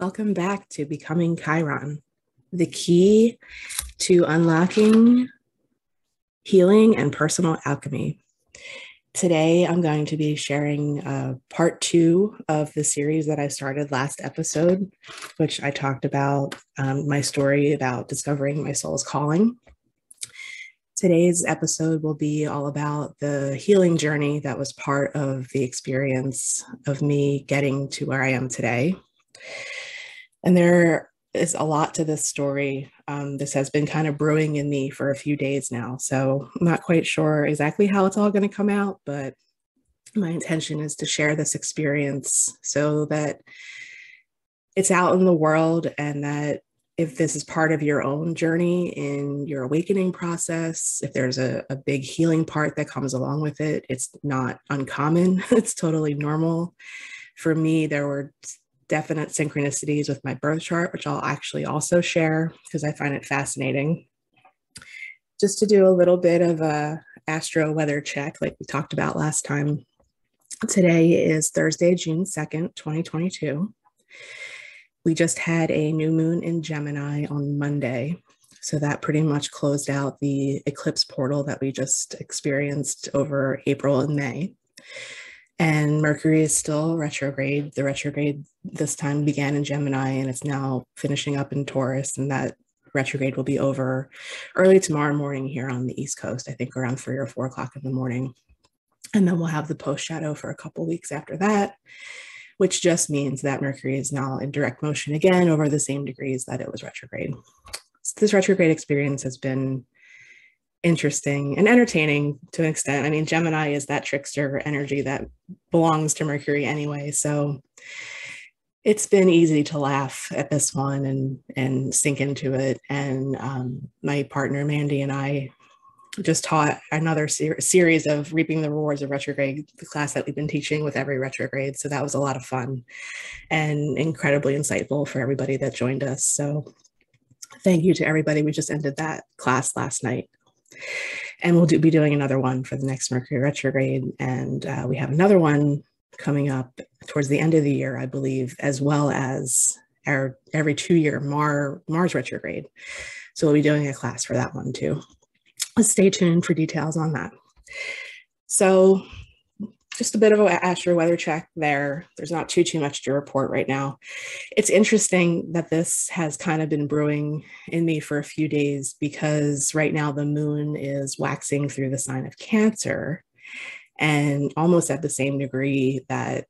Welcome back to Becoming Chiron, the key to unlocking healing and personal alchemy. Today, I'm going to be sharing part 2 of the series that I started last episode, which I talked about my story about discovering my soul's calling. Today's episode will be all about the healing journey that was part of the experience of me getting to where I am today. And there is a lot to this story. This has been kind of brewing in me for a few days now, so I'm not quite sure exactly how it's all going to come out, but my intention is to share this experience so that it's out in the world, and that if this is part of your own journey in your awakening process, if there's a big healing part that comes along with it, it's not uncommon. It's totally normal. For me, there were definite synchronicities with my birth chart, which I'll actually also share because I find it fascinating. Just to do a little bit of a astro weather check, like we talked about last time. Today is Thursday, June 2nd, 2022. We just had a new moon in Gemini on Monday. So that pretty much closed out the eclipse portal that we just experienced over April and May. And Mercury is still retrograde. The retrograde this time began in Gemini, and it's now finishing up in Taurus. And that retrograde will be over early tomorrow morning here on the East Coast, I think around 3 or 4 o'clock in the morning. And then we'll have the post shadow for a couple weeks after that, which just means that Mercury is now in direct motion again over the same degrees that it was retrograde. So this retrograde experience has been interesting and entertaining to an extent. I mean, Gemini is that trickster energy that belongs to Mercury anyway. So it's been easy to laugh at this one and sink into it. And my partner, Mandy, and I just taught another series of Reaping the Rewards of Retrograde, the class that we've been teaching with every retrograde. So that was a lot of fun and incredibly insightful for everybody that joined us. So thank you to everybody. We just ended that class last night. And we'll be doing another one for the next Mercury retrograde. And we have another one coming up towards the end of the year, I believe, as well as our every 2-year Mars retrograde. So we'll be doing a class for that one too. Stay tuned for details on that. So just a bit of an astro weather check there. There's not too much to report right now. It's interesting that this has kind of been brewing in me for a few days because right now the moon is waxing through the sign of Cancer, and almost at the same degree that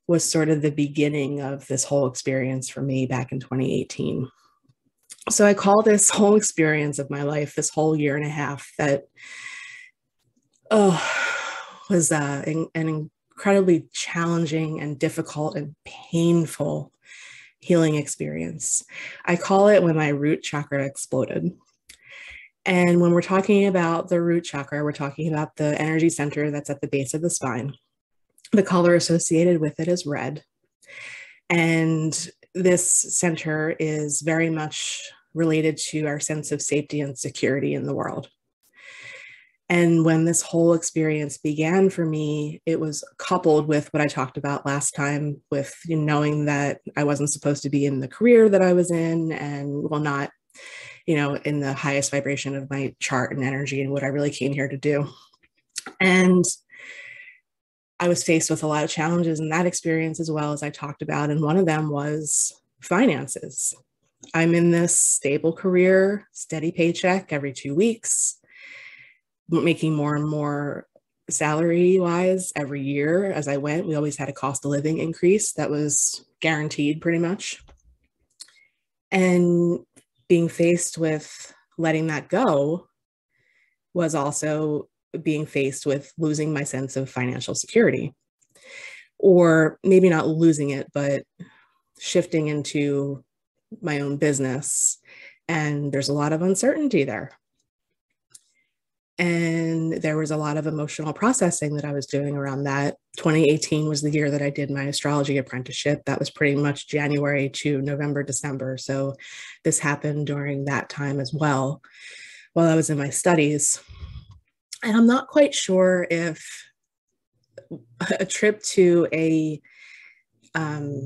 was sort of the beginning of this whole experience for me back in 2018. So I call this whole experience of my life, this whole year and a half that was an incredibly challenging and difficult and painful healing experience. I call it when my root chakra exploded. And when we're talking about the root chakra, we're talking about the energy center that's at the base of the spine. The color associated with it is red. And this center is very much related to our sense of safety and security in the world. And when this whole experience began for me, it was coupled with what I talked about last time with knowing that I wasn't supposed to be in the career that I was in, and well, not, in the highest vibration of my chart and energy and what I really came here to do. And I was faced with a lot of challenges in that experience as well, as I talked about. And one of them was finances. I'm in this stable career, steady paycheck every 2 weeks, making more and more salary wise every year as I went. We always had a cost of living increase that was guaranteed pretty much. And being faced with letting that go was also being faced with losing my sense of financial security, or maybe not losing it, but shifting into my own business. And there's a lot of uncertainty there. And there was a lot of emotional processing that I was doing around that. 2018 was the year that I did my astrology apprenticeship. That was pretty much January to November, December. So this happened during that time as well, while I was in my studies. And I'm not quite sure if a trip to a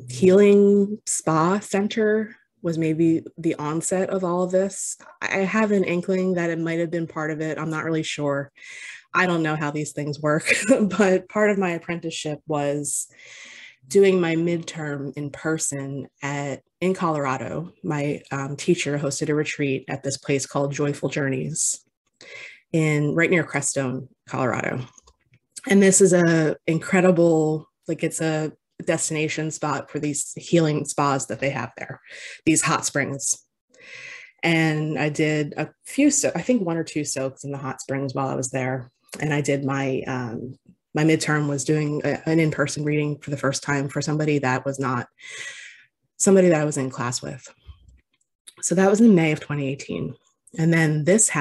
healing spa center was maybe the onset of all of this. I have an inkling that it might have been part of it. I'm not really sure. I don't know how these things work, but part of my apprenticeship was doing my midterm in person in Colorado. My teacher hosted a retreat at this place called Joyful Journeys right near Crestone, Colorado. And this is a incredible, it's a destination spot for these healing spas that they have there, these hot springs. And I did a few, I think 1 or 2 soaks in the hot springs while I was there. And I did my midterm was doing an in-person reading for the first time for somebody that was not somebody that I was in class with. So that was in May of 2018. And then this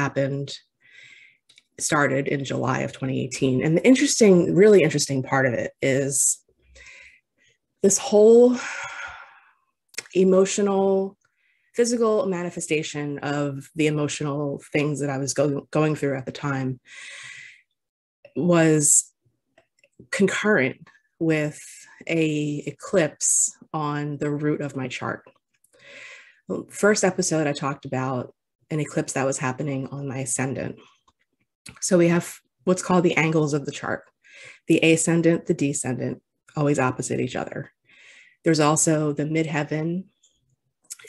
started in July of 2018. And the really interesting part of it is this whole emotional, physical manifestation of the emotional things that I was going through at the time was concurrent with a eclipse on the root of my chart. First episode, I talked about an eclipse that was happening on my ascendant. So we have what's called the angles of the chart. The ascendant, the descendant, always opposite each other. There's also the midheaven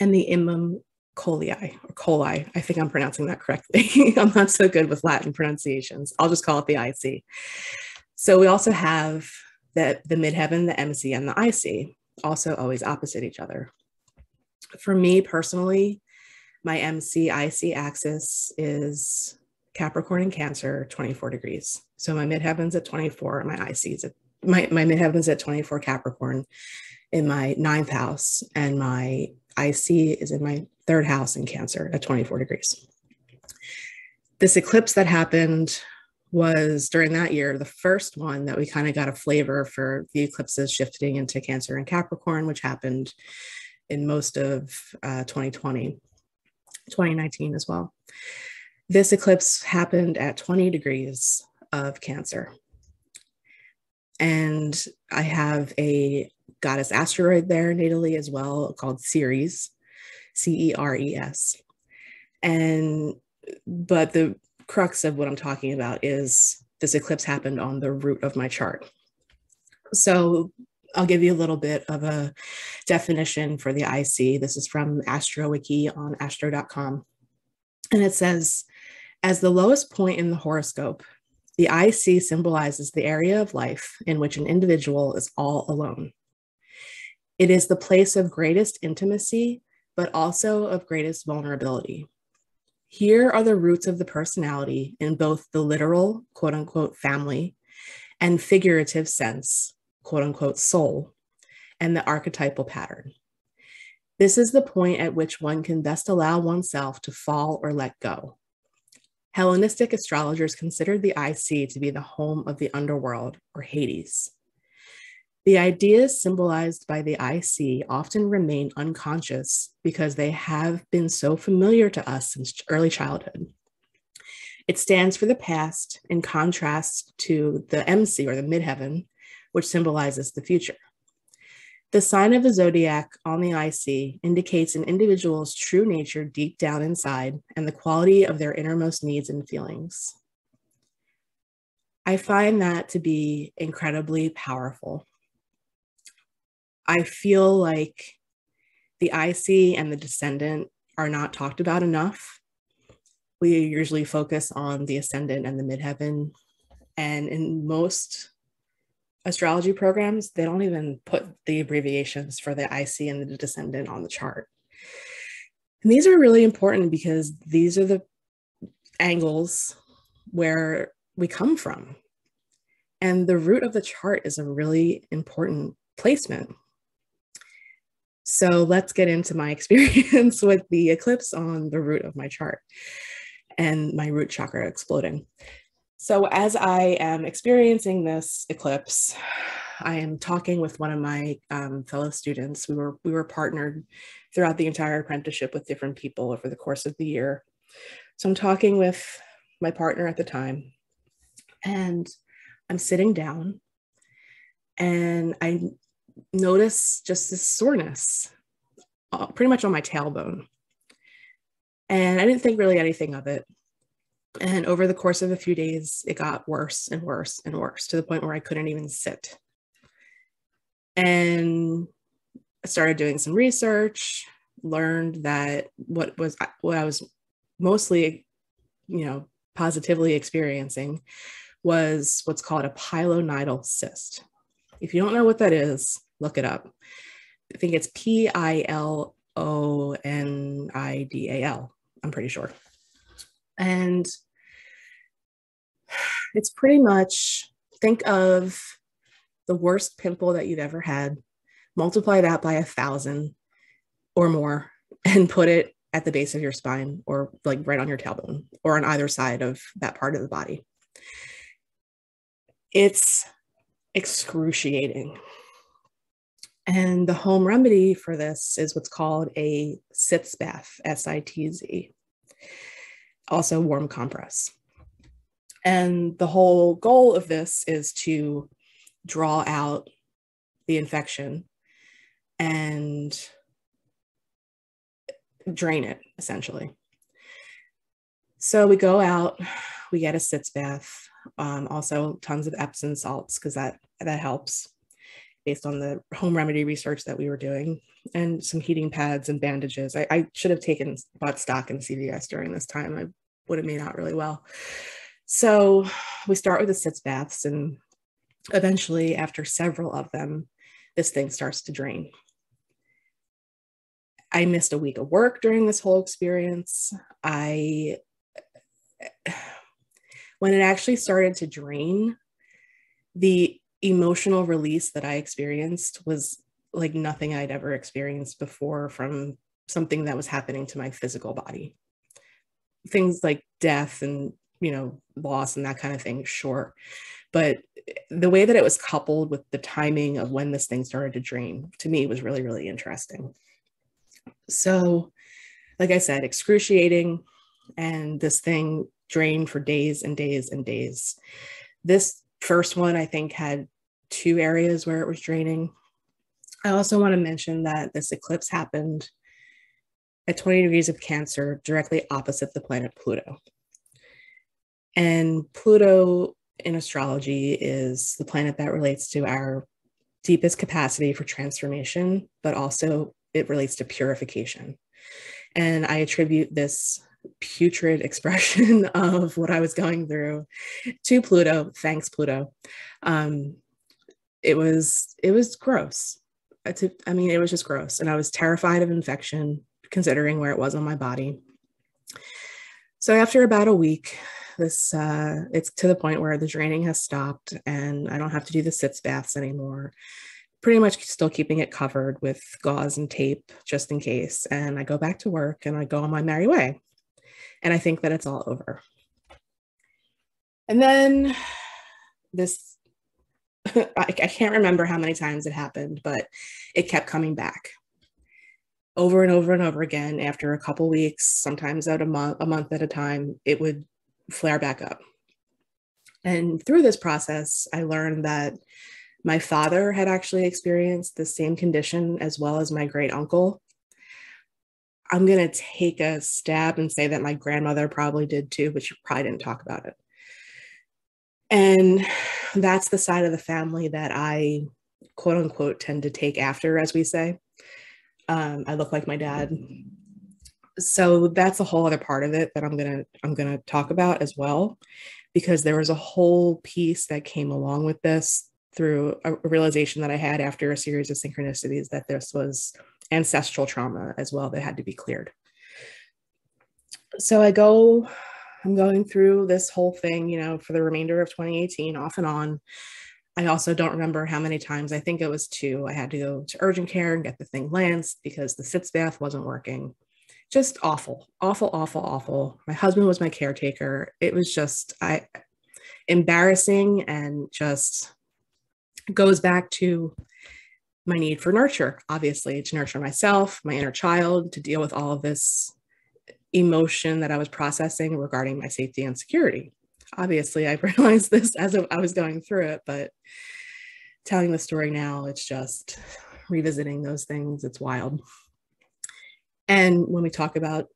and the Imum Coeli, or Coeli. I think I'm pronouncing that correctly. I'm not so good with Latin pronunciations. I'll just call it the IC. So we also have the midheaven, the MC, and the IC, also always opposite each other. For me personally, my MC IC axis is Capricorn and Cancer, 24 degrees. So my midheaven's at 24, and my IC's my midheaven's at 24 Capricorn in my 9th house, and my IC is in my 3rd house in Cancer at 24 degrees. This eclipse that happened was during that year, the first one that we kind of got a flavor for the eclipses shifting into Cancer and Capricorn, which happened in most of 2020, 2019 as well. This eclipse happened at 20 degrees of Cancer. And I have a goddess asteroid there natally as well, called Ceres, Ceres. But the crux of what I'm talking about is this eclipse happened on the root of my chart. So I'll give you a little bit of a definition for the IC. This is from AstroWiki on astro.com. And it says, as the lowest point in the horoscope, the IC symbolizes the area of life in which an individual is all alone. It is the place of greatest intimacy, but also of greatest vulnerability. Here are the roots of the personality in both the literal, quote unquote, family and figurative sense, quote unquote, soul, and the archetypal pattern. This is the point at which one can best allow oneself to fall or let go. Hellenistic astrologers considered the IC to be the home of the underworld, or Hades. The ideas symbolized by the IC often remain unconscious because they have been so familiar to us since early childhood. It stands for the past in contrast to the MC, or the midheaven, which symbolizes the future. The sign of the zodiac on the IC indicates an individual's true nature deep down inside and the quality of their innermost needs and feelings. I find that to be incredibly powerful. I feel like the IC and the descendant are not talked about enough. We usually focus on the ascendant and the midheaven, and in most astrology programs, they don't even put the abbreviations for the IC and the descendant on the chart. And these are really important because these are the angles where we come from. And the root of the chart is a really important placement. So let's get into my experience with the eclipse on the root of my chart and my root chakra exploding. So as I am experiencing this eclipse, I am talking with one of my fellow students. We were partnered throughout the entire apprenticeship with different people over the course of the year. So I'm talking with my partner at the time, and I'm sitting down, and I notice just this soreness pretty much on my tailbone. And I didn't think really anything of it. And over the course of a few days, it got worse and worse and worse to the point where I couldn't even sit. And I started doing some research, learned that what I was mostly, positively experiencing was what's called a pilonidal cyst. If you don't know what that is, look it up. I think it's Pilonidal. I'm pretty sure. And it's pretty much, think of the worst pimple that you've ever had, multiply that by 1,000 or more, and put it at the base of your spine, or like right on your tailbone, or on either side of that part of the body. It's excruciating. And the home remedy for this is what's called a sitz bath, SITZ, also warm compress. And the whole goal of this is to draw out the infection and drain it, essentially. So we go out, we get a sitz bath, also tons of Epsom salts, because that helps, based on the home remedy research that we were doing, and some heating pads and bandages. I should have bought stock in CVS during this time. I would have made out really well. So we start with the sitz baths, and eventually, after several of them, this thing starts to drain. I missed a week of work during this whole experience. When it actually started to drain, the emotional release that I experienced was like nothing I'd ever experienced before from something that was happening to my physical body. Things like death and, loss and that kind of thing, sure. But the way that it was coupled with the timing of when this thing started to drain, to me, was really, really interesting. So, like I said, excruciating, and this thing drained for days and days and days. This first one, I think, had 2 areas where it was draining. I also want to mention that this eclipse happened at 20 degrees of Cancer, directly opposite the planet Pluto. And Pluto in astrology is the planet that relates to our deepest capacity for transformation, but also it relates to purification. And I attribute this putrid expression of what I was going through to Pluto. Thanks, Pluto. It was gross. It was just gross. And I was terrified of infection, considering where it was on my body. So after about a week, it's to the point where the draining has stopped and I don't have to do the sitz baths anymore. Pretty much still keeping it covered with gauze and tape just in case. And I go back to work and I go on my merry way. And I think that it's all over. And then this, I can't remember how many times it happened, but it kept coming back over and over and over again. After a couple weeks, sometimes out a month at a time, it would flare back up. And through this process, I learned that my father had actually experienced the same condition, as well as my great uncle. I'm going to take a stab and say that my grandmother probably did too, but she probably didn't talk about it. And that's the side of the family that I, quote unquote, tend to take after, as we say. I look like my dad. So that's a whole other part of it that I'm gonna talk about as well, because there was a whole piece that came along with this through a realization that I had after a series of synchronicities, that this was ancestral trauma as well that had to be cleared. So I'm going through this whole thing, for the remainder of 2018, off and on. I also don't remember how many times. I think it was 2. I had to go to urgent care and get the thing lanced because the sitz bath wasn't working. Just awful, awful, awful, awful. My husband was my caretaker. It was just embarrassing, and just goes back to my need for nurture, obviously, to nurture myself, my inner child, to deal with all of this emotion that I was processing regarding my safety and security. Obviously, I realized this as I was going through it, but telling the story now, it's just revisiting those things. It's wild. And when we talk about,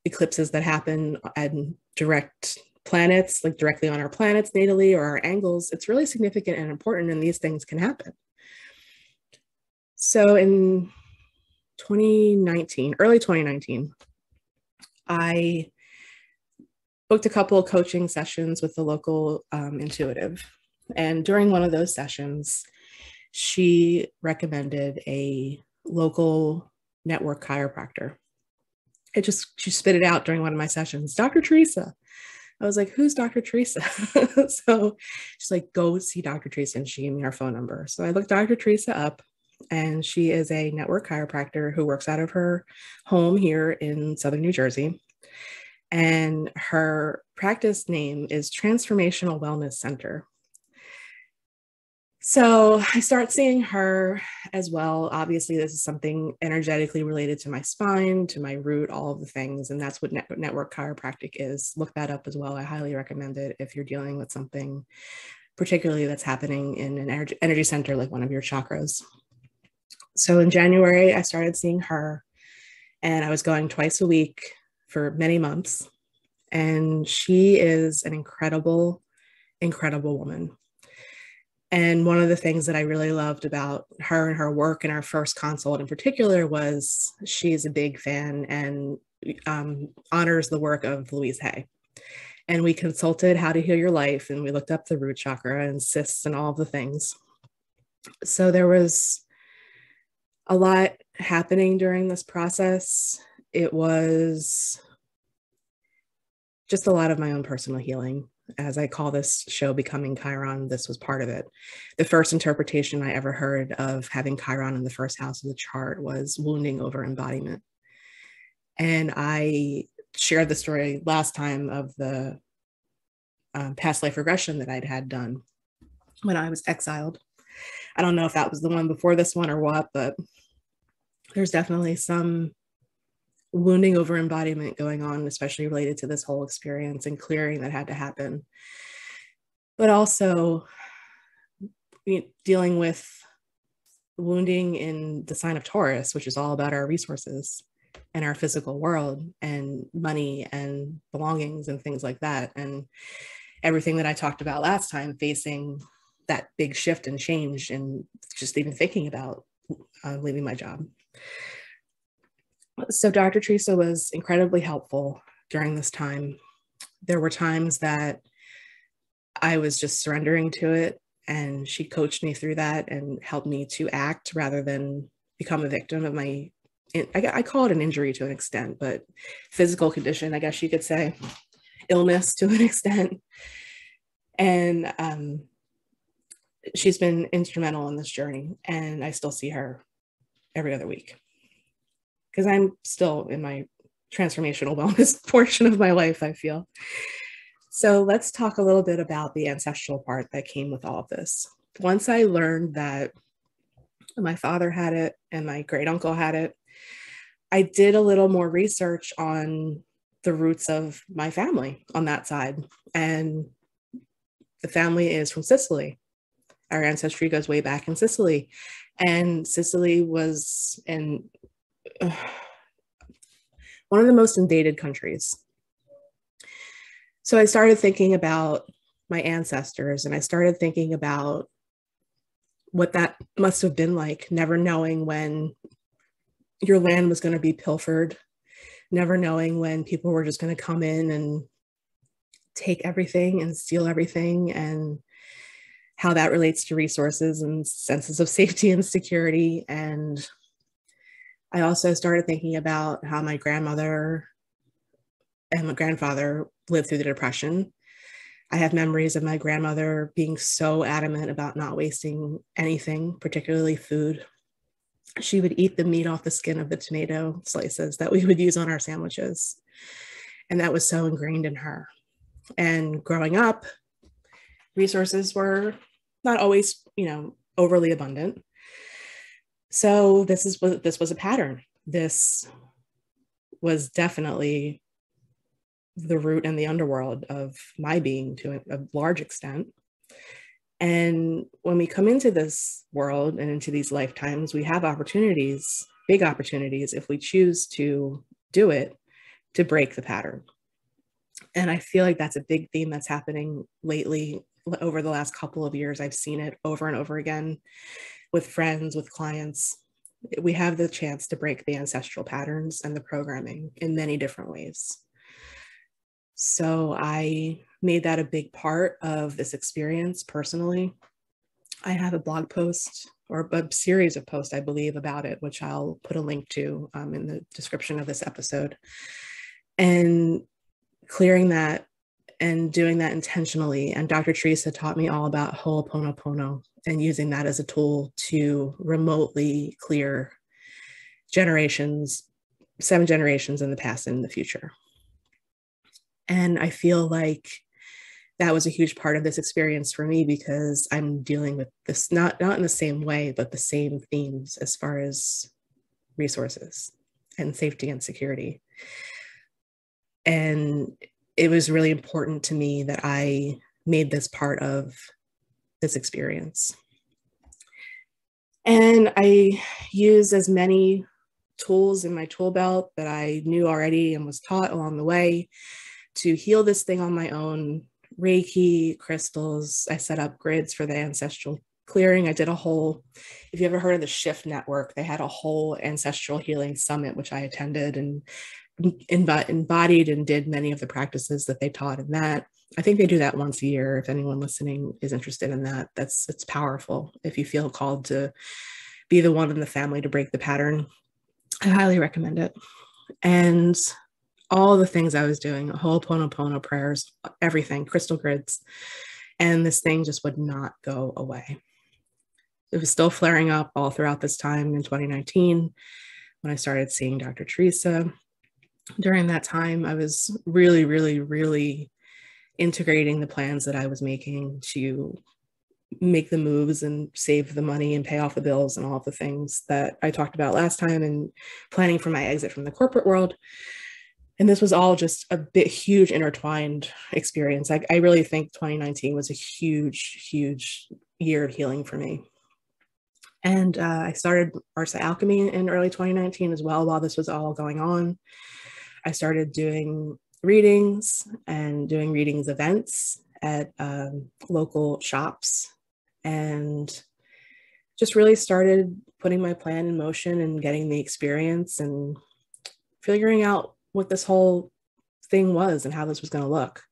eclipses that happen and direct planets, like directly on our planets natally or our angles, it's really significant and important, and these things can happen. So in 2019, early 2019, I booked a couple of coaching sessions with the local intuitive. And during one of those sessions, she recommended a local network chiropractor. She spit it out during one of my sessions, Dr. Teresa. I was like, who's Dr. Teresa? So she's like, go see Dr. Teresa, and she gave me her phone number. So I looked Dr. Teresa up, and she is a network chiropractor who works out of her home here in Southern New Jersey. And her practice name is Transformational Wellness Center. So I start seeing her as well. Obviously, this is something energetically related to my spine, to my root, all of the things. And that's what network chiropractic is. Look that up as well. I highly recommend it if you're dealing with something particularly that's happening in an energy center, like one of your chakras. So in January, I started seeing her, and I was going twice a week for many months. And she is an incredible, incredible woman. And one of the things that I really loved about her and her work in our first consult in particular was she's a big fan and honors the work of Louise Hay. And we consulted how to heal your life, and we looked up the root chakra and cysts and all of the things. So there was a lot happening during this process. It was just a lot of my own personal healing. As I call this show Becoming Chiron, this was part of it. The first interpretation I ever heard of having Chiron in the first house of the chart was wounding over embodiment. And I shared the story last time of the past life regression that I'd had done when I was exiled. I don't know if that was the one before this one or what, but there's definitely some wounding over embodiment going on, especially related to this whole experience and clearing that had to happen. But also dealing with wounding in the sign of Taurus, which is all about our resources and our physical world and money and belongings and things like that. And everything that I talked about last time, facing that big shift and change, and just even thinking about leaving my job. So Dr. Teresa was incredibly helpful during this time. There were times that I was just surrendering to it, and she coached me through that and helped me to act rather than become a victim of my, I call it an injury to an extent, but physical condition, I guess you could say, illness to an extent. And she's been instrumental in this journey, and I still see her every other week, because I'm still in my transformational wellness portion of my life, I feel. So let's talk a little bit about the ancestral part that came with all of this. Once I learned that my father had it and my great uncle had it, I did a little more research on the roots of my family on that side. And the family is from Sicily. Our ancestry goes way back in Sicily. And Sicily was one of the most invaded countries. So I started thinking about my ancestors, and I started thinking about what that must have been like, never knowing when your land was going to be pilfered, never knowing when people were just going to come in and take everything and steal everything, and how that relates to resources and senses of safety and security. And I also started thinking about how my grandmother and my grandfather lived through the Depression. I have memories of my grandmother being so adamant about not wasting anything, particularly food. She would eat the meat off the skin of the tomato slices that we would use on our sandwiches. And that was so ingrained in her. And growing up, resources were not always, overly abundant. So this was a pattern. This was definitely the root and the underworld of my being to a large extent. And when we come into this world and into these lifetimes, we have opportunities, big opportunities, if we choose to do it, to break the pattern. And I feel like that's a big theme that's happening lately. Over the last couple of years, I've seen it over and over again with friends, with clients. We have the chance to break the ancestral patterns and the programming in many different ways. So I made that a big part of this experience personally. I have a blog post or a series of posts, I believe, about it, which I'll put a link to in the description of this episode. And clearing that and doing that intentionally. And Dr. Teresa taught me all about Ho'oponopono and using that as a tool to remotely clear generations, 7 generations in the past and in the future. And I feel like that was a huge part of this experience for me, because I'm dealing with this, not in the same way, but the same themes as far as resources and safety and security. And it was really important to me that I made this part of this experience. And I used as many tools in my tool belt that I knew already and was taught along the way to heal this thing on my own. Reiki, crystals. I set up grids for the ancestral clearing. I did a whole, if you ever heard of the Shift Network, they had a whole ancestral healing summit, which I attended and embodied and did many of the practices that they taught in that. I think they do that once a year. If anyone listening is interested in that, it's powerful. If you feel called to be the one in the family to break the pattern, I highly recommend it. And all the things I was doing, Ho'oponopono prayers, everything, crystal grids, and this thing just would not go away. It was still flaring up all throughout this time in 2019 when I started seeing Dr. Teresa. During that time, I was really, really, really integrating the plans that I was making to make the moves and save the money and pay off the bills and all of the things that I talked about last time, and planning for my exit from the corporate world. And this was all just a huge intertwined experience. I really think 2019 was a huge, huge year of healing for me. And I started Ursula Alchemy in early 2019 as well. While this was all going on, I started doing readings and doing readings events at local shops, and just really started putting my plan in motion and getting the experience and figuring out what this whole thing was and how this was going to look.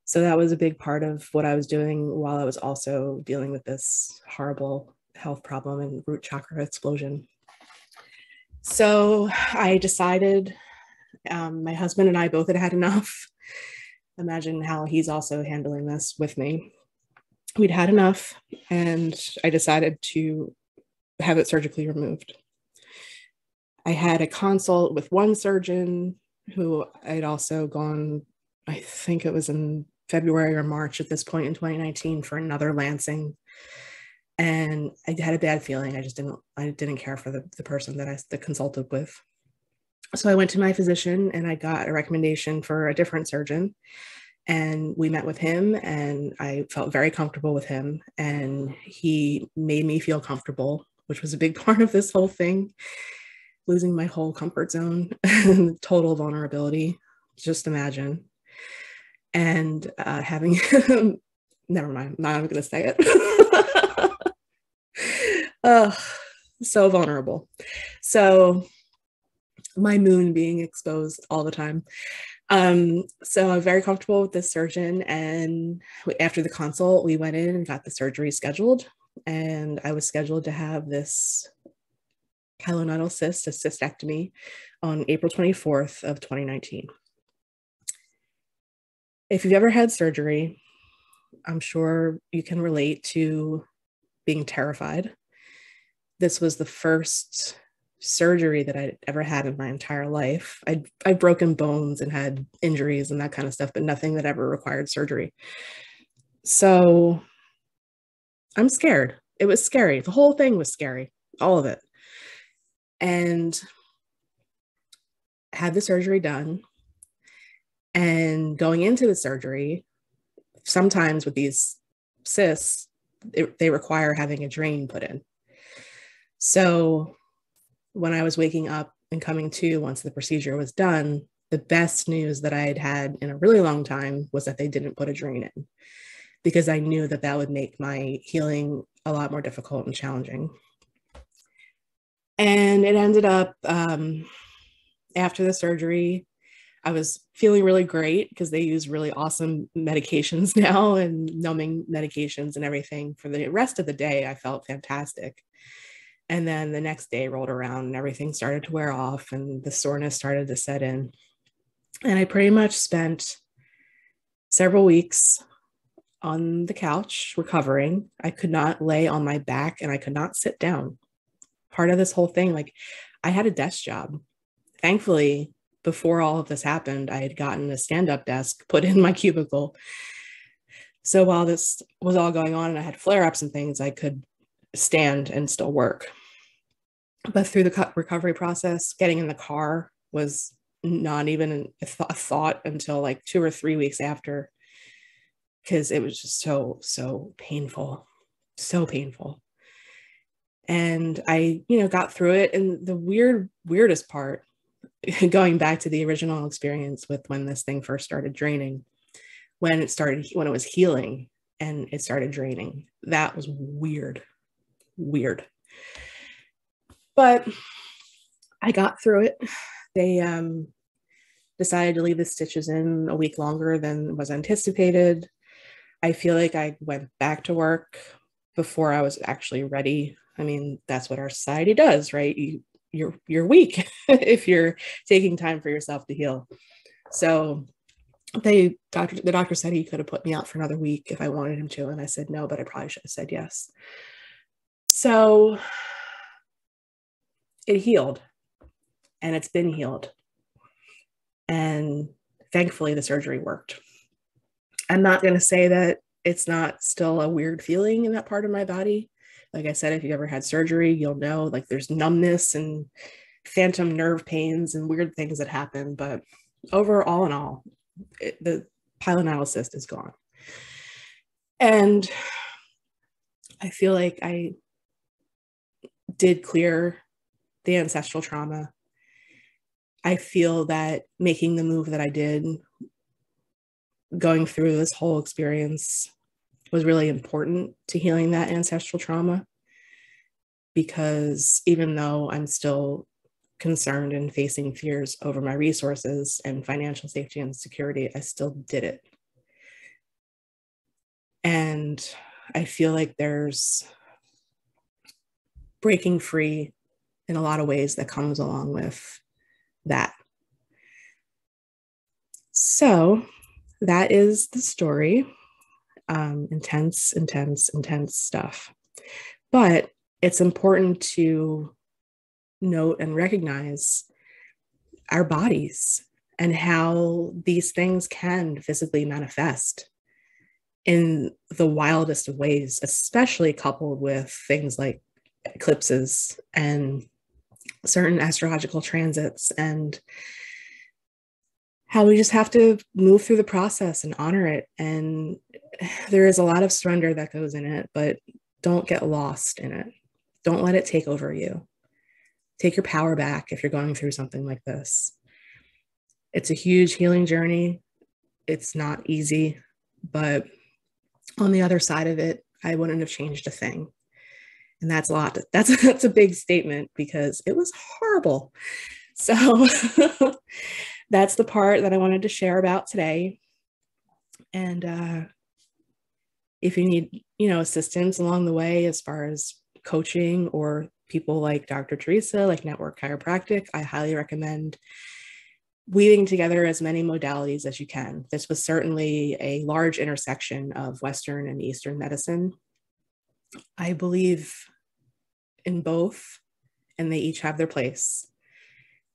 So that was a big part of what I was doing while I was also dealing with this horrible health problem and root chakra explosion. So I decided, my husband and I both had had enough. Imagine how he's also handling this with me. We'd had enough, and I decided to have it surgically removed. I had a consult with one surgeon who I'd also gone, I think it was in February or March at this point in 2019, for another lancing. And I had a bad feeling. I didn't care for the person that I consulted with. So I went to my physician and I got a recommendation for a different surgeon. And we met with him, and I felt very comfortable with him. And he made me feel comfortable, which was a big part of this whole thing. Losing my whole comfort zone, total vulnerability, just imagine. And having, never mind, I'm not even going to say it. So vulnerable. So my moon being exposed all the time. So I'm very comfortable with this surgeon. And after the consult, we went in and got the surgery scheduled. And I was scheduled to have this pilonidal cyst, a cystectomy, on April 24th of 2019. If you've ever had surgery, I'm sure you can relate to being terrified. This was the first surgery that I'd ever had in my entire life. I'd broken bones and had injuries and that kind of stuff, but nothing that ever required surgery. So I'm scared. It was scary. The whole thing was scary, all of it. And had the surgery done. And going into the surgery, sometimes with these cysts, they require having a drain put in. So when I was waking up and coming to once the procedure was done, the best news that I had had in a really long time was that they didn't put a drain in, because I knew that that would make my healing a lot more difficult and challenging. And it ended up, after the surgery, I was feeling really great because they use really awesome medications now and numbing medications and everything. For the rest of the day, I felt fantastic. And then the next day rolled around and everything started to wear off and the soreness started to set in. And I pretty much spent several weeks on the couch recovering. I could not lay on my back and I could not sit down. Part of this whole thing, like, I had a desk job. Thankfully, before all of this happened, I had gotten a stand-up desk put in my cubicle. So while this was all going on and I had flare-ups and things, I could stand and still work. But through the recovery process, getting in the car was not even a thought until like 2 or 3 weeks after, because it was just so painful, so painful. And I, got through it. And the weirdest part, going back to the original experience with when this thing first started draining, when it was healing and it started draining, that was weird. But I got through it. They decided to leave the stitches in a week longer than was anticipated. I feel like I went back to work before I was actually ready. I mean, that's what our society does, right? You're weak if you're taking time for yourself to heal. So the doctor said he could have put me out for another week if I wanted him to. And I said no, but I probably should have said yes. So it healed, and it's been healed. And thankfully the surgery worked. I'm not going to say that it's not still a weird feeling in that part of my body. Like I said, if you've ever had surgery, you'll know, like, there's numbness and phantom nerve pains and weird things that happen. But overall in all, the pilonidal cyst is gone. And I feel like I did clear the ancestral trauma. I feel that making the move that I did, going through this whole experience, was really important to healing that ancestral trauma, because even though I'm still concerned and facing fears over my resources and financial safety and security, I still did it. And I feel like there's breaking free in a lot of ways that comes along with that. So that is the story. Intense stuff. But it's important to note and recognize our bodies and how these things can physically manifest in the wildest of ways, especially coupled with things like eclipses and certain astrological transits, and how we just have to move through the process and honor it. And there is a lot of surrender that goes in it, but don't get lost in it. Don't let it take over you. Take your power back if you're going through something like this. It's a huge healing journey. It's not easy, but on the other side of it, I wouldn't have changed a thing. And that's a lot. That's a big statement, because it was horrible. So that's the part that I wanted to share about today. And if you need, assistance along the way as far as coaching, or people like Dr. Teresa, like Network Chiropractic, I highly recommend weaving together as many modalities as you can. This was certainly a large intersection of Western and Eastern medicine. I believe in both, and they each have their place.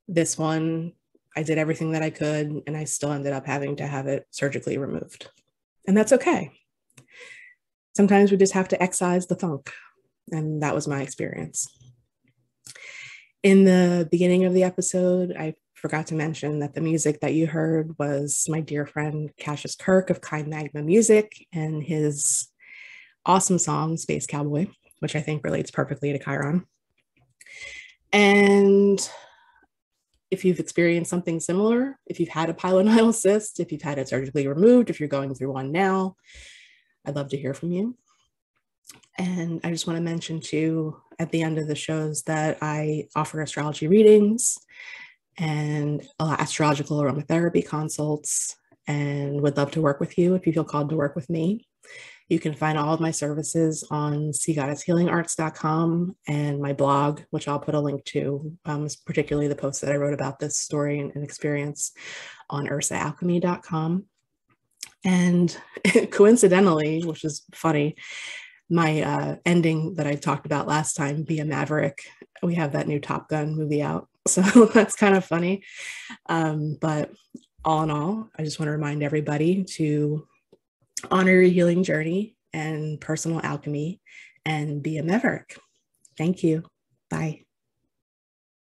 This one, I did everything that I could, and I still ended up having to have it surgically removed. And that's okay. Sometimes we just have to excise the funk. And that was my experience. In the beginning of the episode, I forgot to mention that the music that you heard was my dear friend Cassius Kirk of Kind Magma Music, and his awesome song, Space Cowboy, which I think relates perfectly to Chiron. And if you've experienced something similar, if you've had a pilonidal cyst, if you've had it surgically removed, if you're going through one now, I'd love to hear from you. And I just want to mention too, at the end of the shows, that I offer astrology readings and astrological aromatherapy consults, and would love to work with you if you feel called to work with me. You can find all of my services on seagoddesshealingarts.com and my blog, which I'll put a link to, particularly the post that I wrote about this story and experience on ursaalchemy.com. And coincidentally, which is funny, my ending that I talked about last time, Be a Maverick, we have that new Top Gun movie out. So that's kind of funny. But all in all, I just want to remind everybody to honor your healing journey and personal alchemy and be a maverick. Thank you. Bye.